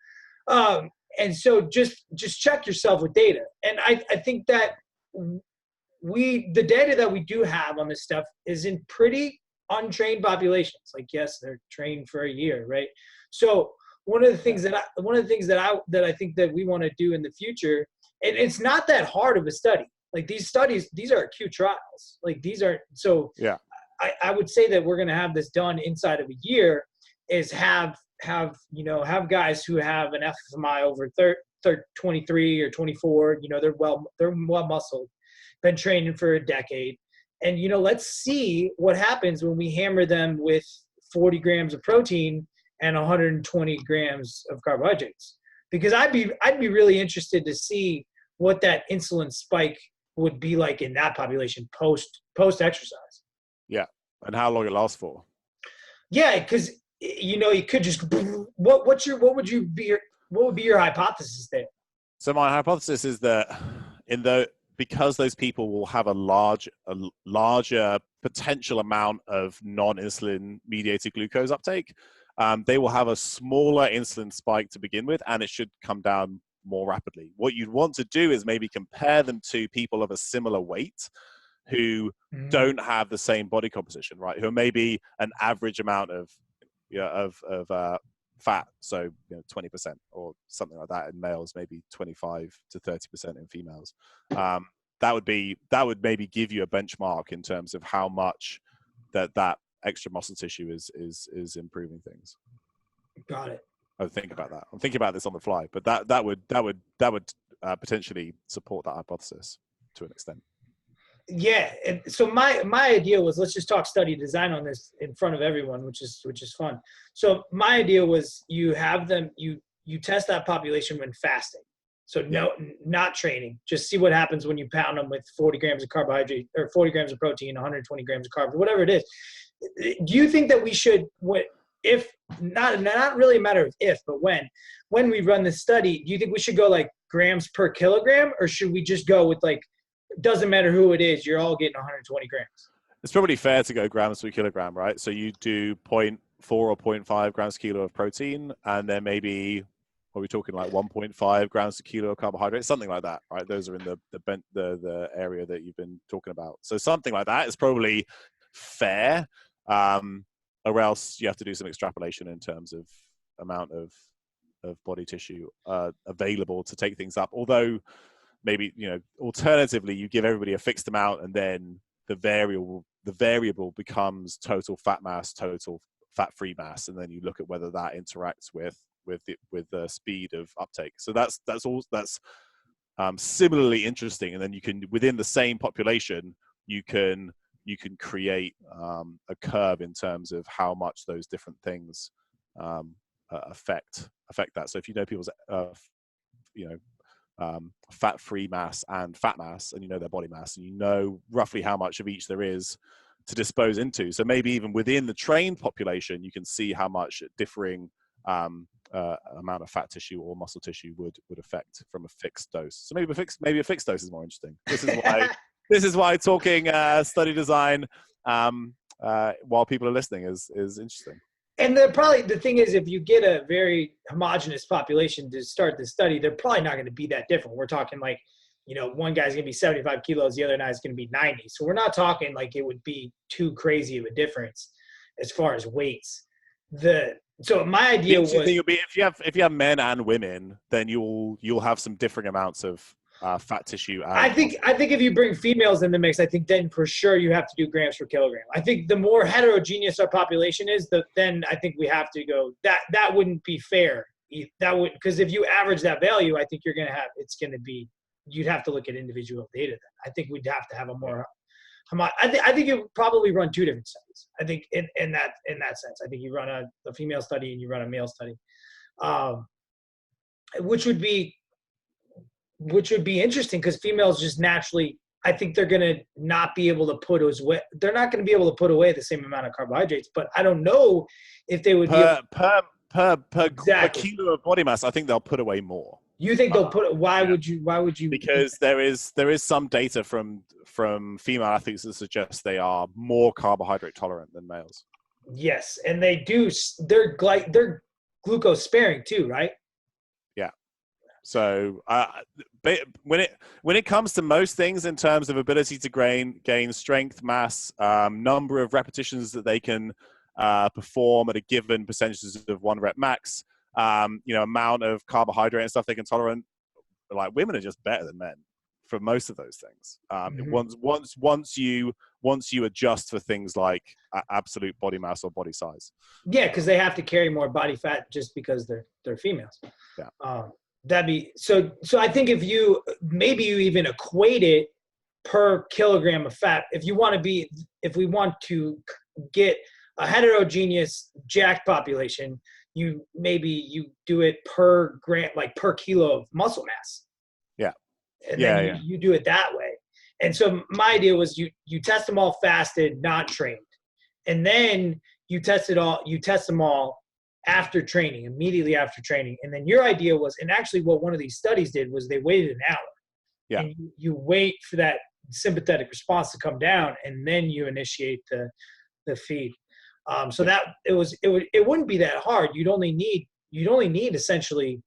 And so just check yourself with data. And I think that the data that we do have on this stuff is in pretty untrained populations. Like, yes, they're trained for a year, right? So one of the things that I think that we want to do in the future, and it's not that hard of a study. Like, these are acute trials. Like, these are, so yeah. I would say that we're going to have this done inside of a year, is have guys who have an FMI over 23 or 24, they're well muscled, been training for a decade. And, let's see what happens when we hammer them with 40 grams of protein and 120 grams of carbohydrates. Because I'd be really interested to see what that insulin spike would be like in that population post exercise. Yeah. And how long it lasts for. Yeah, because you could just what would be your hypothesis there? So my hypothesis is that because those people will have a larger potential amount of non-insulin mediated glucose uptake, they will have a smaller insulin spike to begin with, and it should come down more rapidly. What you'd want to do is maybe compare them to people of a similar weight who don't have the same body composition, right? Who are maybe an average amount of fat, so 20% or something like that in males, maybe 25 to 30% in females. that would maybe give you a benchmark in terms of how much that extra muscle tissue is improving things. Got it. I would think about that. I'm thinking about this on the fly, but that would potentially support that hypothesis to an extent. Yeah, and so my idea was, let's just talk study design on this in front of everyone, which is fun. So my idea was, you have them, you test that population when fasting. So not training. Just see what happens when you pound them with 40 grams of carbohydrate or 40 grams of protein, 120 grams of carbs, whatever it is. Do you think that we should, if not really a matter of if, but when we run this study, do you think we should go like grams per kilogram, or should we just go with like, doesn't matter who it is, you're all getting 120 grams? It's probably fair to go grams per kilogram, right? So you do 0.4 or 0.5 grams per kilo of protein, and then maybe, are we talking like 1.5 grams per kilo of carbohydrates, something like that, right? Those are in the area that you've been talking about. So something like that is probably fair, or else you have to do some extrapolation in terms of amount of body tissue available to take things up. Although maybe, alternatively, you give everybody a fixed amount, and then the variable becomes total fat mass, total fat-free mass, and then you look at whether that interacts with the speed of uptake. So that's similarly interesting. And then you can, within the same population, you can create a curve in terms of how much those different things affect that. So if you know people's fat-free mass and fat mass, and you know their body mass, and you know roughly how much of each there is to dispose into. So maybe even within the trained population, you can see how much differing amount of fat tissue or muscle tissue would affect from a fixed dose. So maybe a fixed dose is more interesting. This is why talking study design while people are listening is interesting. And the thing is, if you get a very homogenous population to start the study, they're probably not going to be that different. We're talking like, one guy's going to be 75 kilos, the other guy's going to be 90. So we're not talking like it would be too crazy of a difference as far as weights. So my idea was, if you have men and women, then you'll have some differing amounts of fat tissue. I think if you bring females in the mix, I think then for sure you have to do grams per kilogram. I think the more heterogeneous our population is, then I think we have to go. That wouldn't be fair. Because if you average that value, I think you'd have to look at individual data. Then I think we'd have to have a more. I think you probably run two different studies. I think in that sense, I think you run a female study and you run a male study, which would be interesting, because females just naturally, I think they're going to not be able to they're not going to be able to put away the same amount of carbohydrates, but I don't know if they would per kilo of body mass. I think they'll put away more. You think they'll why would you? Because there is some data from female athletes that suggests they are more carbohydrate tolerant than males. Yes. And they're glucose sparing too, right? Yeah. So when it comes to most things in terms of ability to gain strength, mass, number of repetitions that they can perform at a given percentages of one rep max, amount of carbohydrate and stuff they can tolerate, like, women are just better than men for most of those things. Once you adjust for things like absolute body mass or body size. Yeah, because they have to carry more body fat just because they're females. Yeah. That'd be so. I think if you even equate it per kilogram of fat, if we want to get a heterogeneous jacked population, you do it per gram, like per kilo of muscle mass. Yeah. And then you do it that way. And so my idea was you test them all fasted, not trained. And then you test them all after training, immediately after training. And then your idea was, and actually what one of these studies did was they waited an hour. Yeah. And you wait for that sympathetic response to come down, and then you initiate the feed. So that it wouldn't be that hard. You'd only need essentially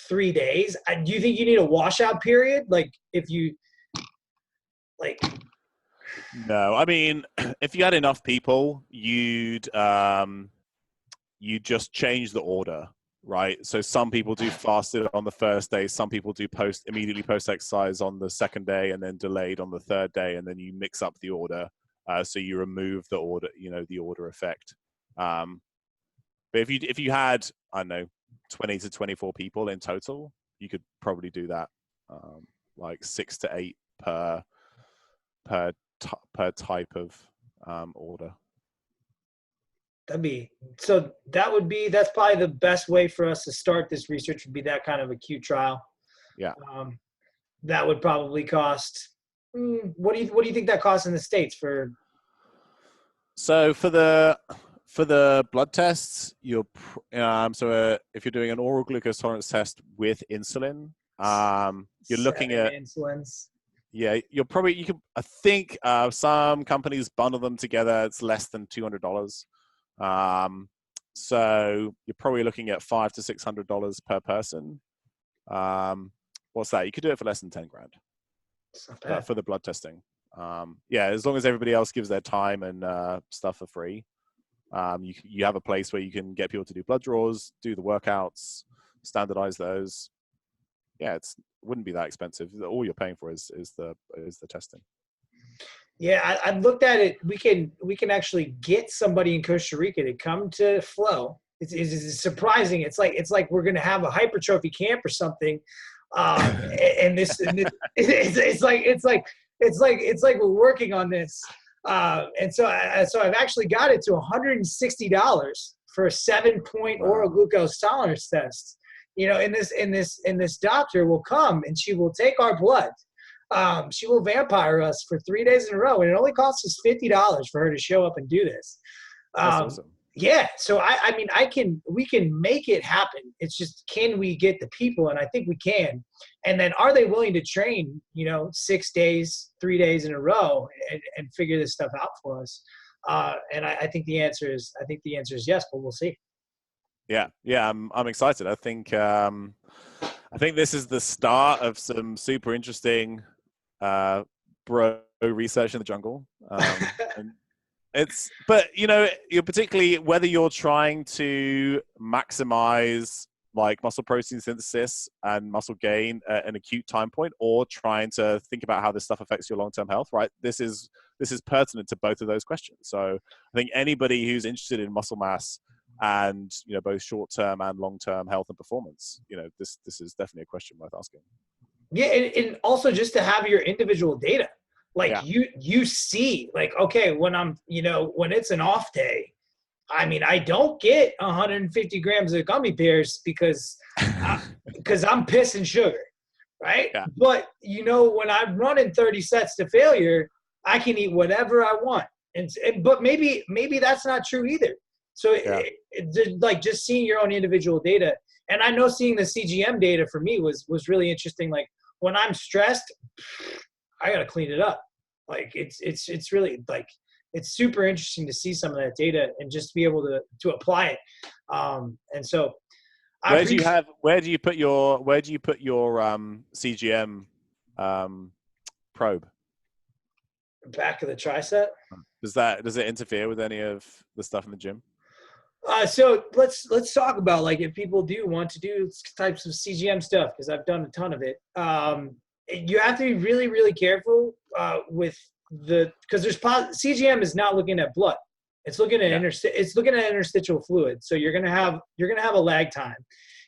3 days. Do you think you need a washout period? No, I mean, if you had enough people, you'd just change the order right? So some people do fasted on the first day, some people do immediately post exercise on the second day, and then delayed on the third day, and then you mix up the order, so you remove the order, the order effect. But if you had, I don't know, 20 to 24 people in total, you could probably do that, like 6 to 8 per type of order. That's probably the best way for us to start this research, would be that kind of acute trial. Yeah. That would probably cost, what do you think that costs in the States for? So for the blood tests, if you're doing an oral glucose tolerance test with insulin, you're looking at insulins. Yeah, I think some companies bundle them together. It's less than $200. So you're probably looking at $500 to $600 per person. What's that? You could do it for less than 10 grand for the blood testing. As long as everybody else gives their time and stuff for free. You have a place where you can get people to do blood draws, do the workouts, standardize those. Yeah, it wouldn't be that expensive. All you're paying for is the testing. Yeah, I looked at it. We can actually get somebody in Costa Rica to come to Flow. It's surprising. It's like we're gonna have a hypertrophy camp or something. It's like we're working on this. And so I've actually got it to $160 for a 7-point oral glucose tolerance test. And this doctor will come and she will take our blood. She will vampire us for 3 days in a row, and it only costs us $50 for her to show up and do this. That's awesome. Yeah. So we can make it happen. It's just, can we get the people? And I think we can. And then are they willing to train, 6 days, 3 days in a row and figure this stuff out for us? And I think the answer is yes, but we'll see. Yeah. I'm excited. I think this is the start of some super interesting bro research in the jungle. And you're particularly, whether you're trying to maximize like muscle protein synthesis and muscle gain at an acute time point, or trying to think about how this stuff affects your long-term health, right? This is pertinent to both of those questions. So I think anybody who's interested in muscle mass and both short-term and long-term health and performance, this is definitely a question worth asking. Yeah, and also just to have your individual data. You see, okay, when when it's an off day, I don't get 150 grams of gummy bears because I'm pissing sugar, right? Yeah. But when I'm running 30 sets to failure, I can eat whatever I want, but maybe that's not true either. So just seeing your own individual data, and I know seeing the CGM data for me was really interesting. Like when I'm stressed, I got to clean it up. It's really it's super interesting to see some of that data and just be able to apply it. And so where do you put your CGM probe? Back of the tricep. Does it interfere with any of the stuff in the gym? So let's talk about if people do want to do types of CGM stuff, because I've done a ton of it. You have to be really, really careful with because CGM is not looking at blood. It's looking at interstitial fluid. So you're gonna have a lag time,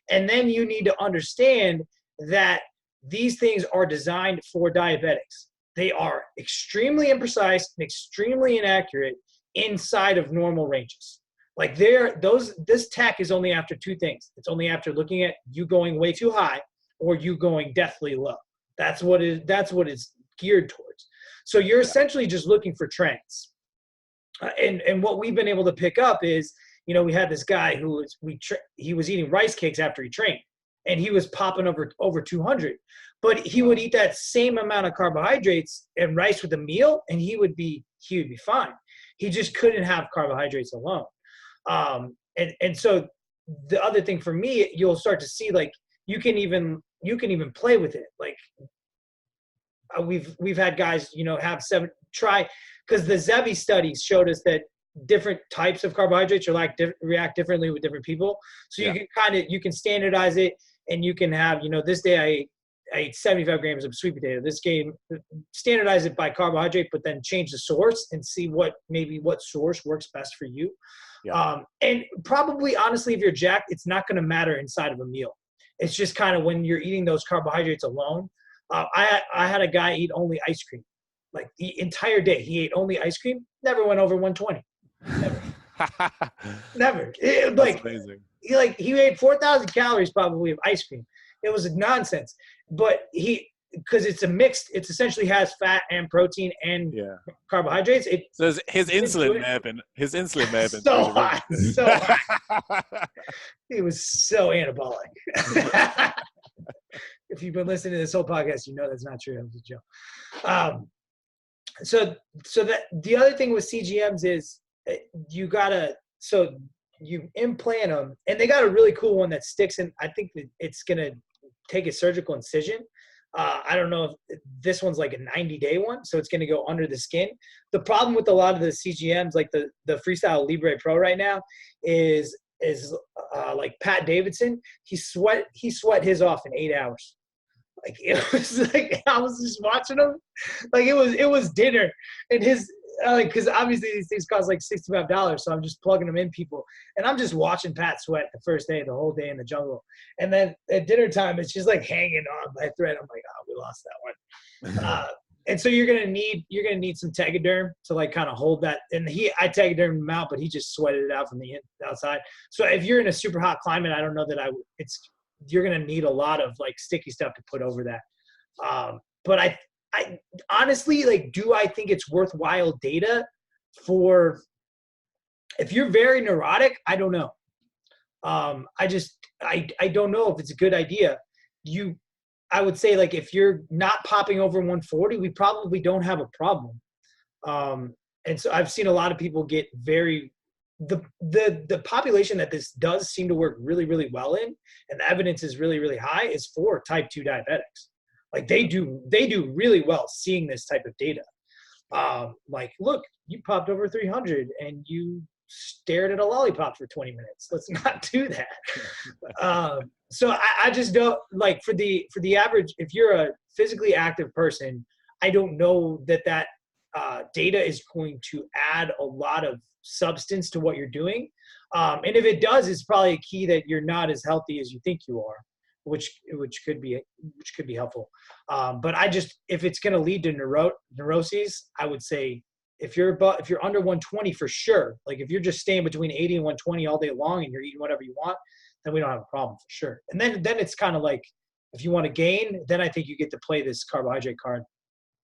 and then you need to understand that these things are designed for diabetics. They are extremely imprecise and extremely inaccurate inside of normal ranges. This tech is only after two things. It's only after looking at you going way too high or you going deathly low. That's what it's geared towards. So you're essentially just looking for trends. And what we've been able to pick up is, we had this guy who he was eating rice cakes after he trained, and he was popping over 200, but he would eat that same amount of carbohydrates and rice with a meal, and he would be fine. He just couldn't have carbohydrates alone. And so the other thing for me, you'll start to see you can even play with it. We've had guys, have 7 try, because the Zevi studies showed us that different types of carbohydrates or react differently with different people. So you can you can standardize it, and you can have, this day I ate 75 grams of sweet potato. This game, standardize it by carbohydrate, but then change the source and see what source works best for you. Yeah. And probably, honestly, if you're jacked, it's not going to matter inside of a meal. It's just kind of when you're eating those carbohydrates alone. I had a guy eat only ice cream, like the entire day. He ate only ice cream, never went over 120. Never. Never. That's amazing. He ate 4,000 calories probably of ice cream. It was nonsense. But because it's a mixed, it essentially has fat and protein and carbohydrates. So his insulin may have been so high. So high. He was so anabolic. If you've been listening to this whole podcast, you know that's not true. That was a joke. So that the other thing with CGMs is you implant them, and they got a really cool one that sticks in. I think that it's gonna take a surgical incision. I don't know if this one's like a 90-day one, so it's going to go under the skin. The problem with a lot of the CGMs, like the Freestyle Libre Pro right now, is like Pat Davidson. He sweat his off in 8 hours. Like, it was like, I was just watching him, like it was dinner, and his because obviously these things cost like $65, so I'm just plugging them in, people, and I'm just watching Pat sweat the first day, the whole day in the jungle, and then at dinner time it's just like hanging on by a thread. I'm like, oh, we lost that one. And so you're gonna need some Tegaderm to like kind of hold that. And I Tegadermed him out, but he just sweated it out from the outside. So if you're in a super hot climate, I don't know that you're gonna need a lot of like sticky stuff to put over that. But I honestly, like, do I think it's worthwhile data for if you're very neurotic? I don't know. I don't know if it's a good idea. I would say, like, if you're not popping over 140, we probably don't have a problem. And so I've seen a lot of people get the population that this does seem to work really, really well in, and the evidence is really, really high, is for type 2 diabetics. Like, they do really well seeing this type of data. Like, look, you popped over 300 and you stared at a lollipop for 20 minutes. Let's not do that. So I just don't, like, for the average, if you're a physically active person, I don't know that data is going to add a lot of substance to what you're doing. And if it does, it's probably a key that you're not as healthy as you think you are, which could be helpful. But if it's going to lead to neuroses, I would say if you're under 120 for sure, like if you're just staying between 80 and 120 all day long and you're eating whatever you want, then we don't have a problem for sure. And then it's kind of like, if you want to gain, then I think you get to play this carbohydrate card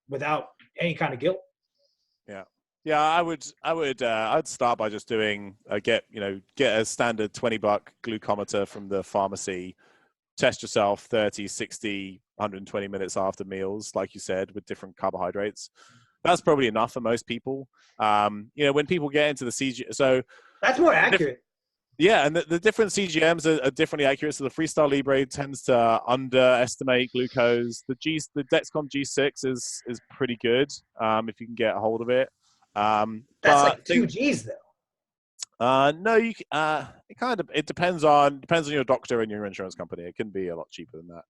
without any kind of guilt. Yeah, I'd start by just doing get a standard $20 glucometer from the pharmacy. Test yourself 30, 60, 120 minutes after meals, like you said, with different carbohydrates. That's probably enough for most people. When people get into the CG, so that's more accurate. Yeah, and the different CGMs are differently accurate. So the Freestyle Libre tends to underestimate glucose. The Dexcom G6 is pretty good if you can get a hold of it. That's like 2 Gs though. No, it depends on your doctor and your insurance company. It can be a lot cheaper than that.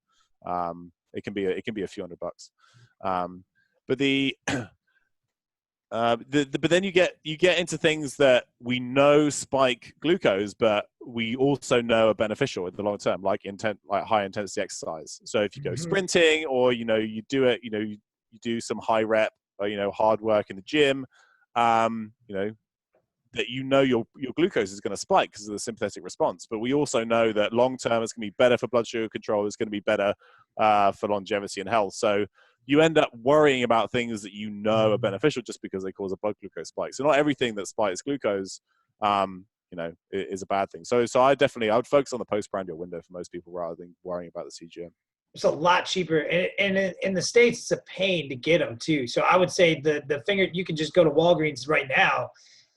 It can be a few $100. But then you get into things that we know spike glucose, but we also know are beneficial in the long term, like high intensity exercise. So if you go sprinting, or you do it, you do some high rep, or hard work in the gym, that your glucose is going to spike because of the sympathetic response. But we also know that long term it's going to be better for blood sugar control. It's going to be better for longevity and health. So you end up worrying about things that are beneficial just because they cause a blood glucose spike. So not everything that spikes glucose, is a bad thing. So I would focus on the postprandial window for most people rather than worrying about the CGM. It's a lot cheaper, and in the States, it's a pain to get them too. So I would say the finger, you can just go to Walgreens right now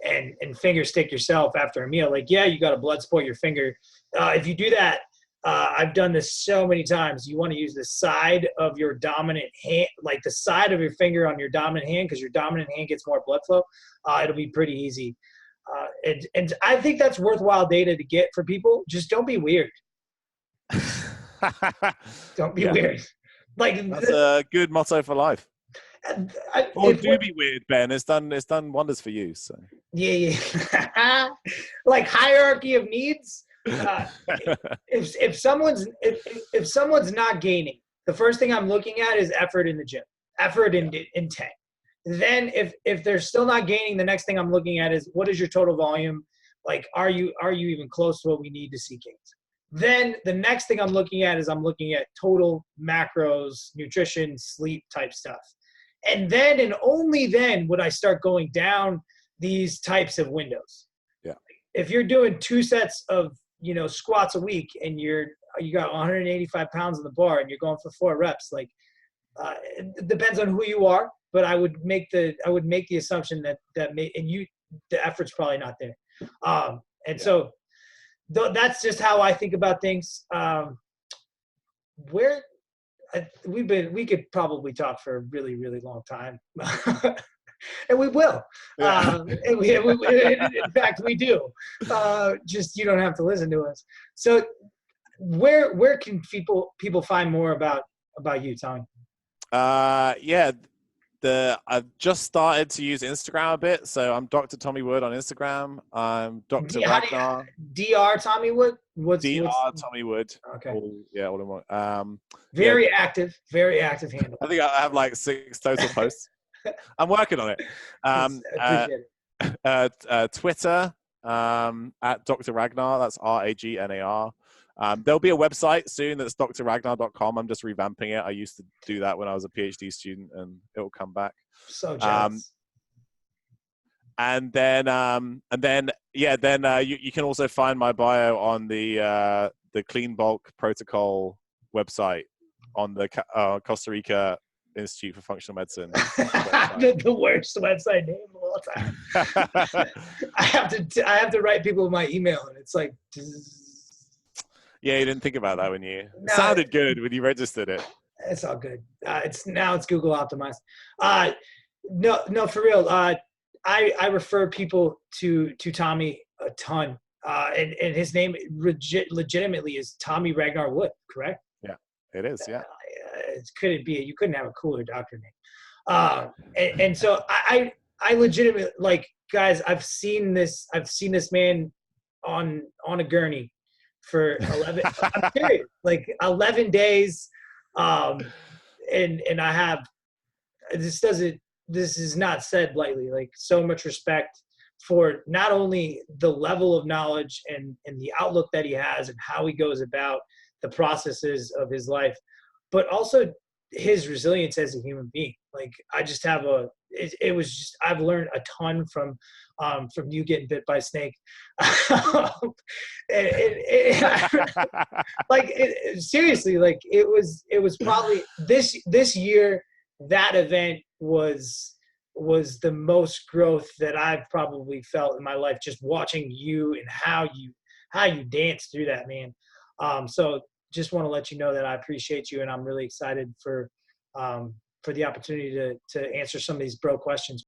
and finger stick yourself after a meal. Like, yeah, you got to blood sport your finger. If you do that, I've done this so many times. You want to use the side of your dominant hand, like the side of your finger on your dominant hand, because your dominant hand gets more blood flow. It'll be pretty easy. And I think that's worthwhile data to get for people. Just don't be weird. Don't be weird. Like that's a good motto for life. Or do be weird, Ben. It's done wonders for you. So yeah. Like hierarchy of needs. If someone's not gaining, the first thing I'm looking at is effort in the gym, effort and intent. Then if they're still not gaining, the next thing I'm looking at is what is your total volume? Like, are you even close to what we need to see gains? Then the next thing I'm looking at is I'm looking at total macros, nutrition, sleep type stuff. And then and only then would I start going down these types of windows. Yeah. If you're doing 2 sets of, squats a week and you got 185 pounds in the bar and you're going for 4 reps, like it depends on who you are, but I would make the assumption that the effort's probably not there. So that's just how I think about things. We could probably talk for a really, really long time. And we will. Yeah. In fact, we do. Just you don't have to listen to us. So where can people find more about you, Tommy? I've just started to use Instagram a bit. So I'm Dr. Tommy Wood on Instagram. I'm Dr. Ragnar. Dr. Tommy Wood? Dr. Tommy Wood. Okay. All in one. Very active handle. I think I have like 6 total posts. I'm working on it. Appreciate it. Twitter at Dr. Ragnar. That's Ragnar. There'll be a website soon that's drragnar.com. I'm just revamping it. I used to do that when I was a PhD student, and it will come back. So jealous. And then you can also find my bio on the Clean Bulk Protocol website on the Costa Rica Institute for Functional Medicine. The worst website name of all time. I have to write people my email, and it's like. Yeah, you didn't think about that when it sounded good when you registered it. It's all good. It's Google optimized. No, for real. I refer people to Tommy a ton, and his name legitimately is Tommy Ragnar Wood, correct? Yeah, it is. Yeah. You couldn't have a cooler doctor name. And so I legitimately, like, guys, I've seen this man on a gurney for 11 I'm serious, like 11 days. And I have, this is not said lightly, like so much respect for not only the level of knowledge and the outlook that he has and how he goes about the processes of his life, but also his resilience as a human being. Like, I just have I've learned a ton from you getting bit by a snake. Seriously, like it was probably this year, that event was the most growth that I've probably felt in my life, just watching you and how you dance through that, man. So just want to let you know that I appreciate you, and I'm really excited for the opportunity to answer some of these bro questions.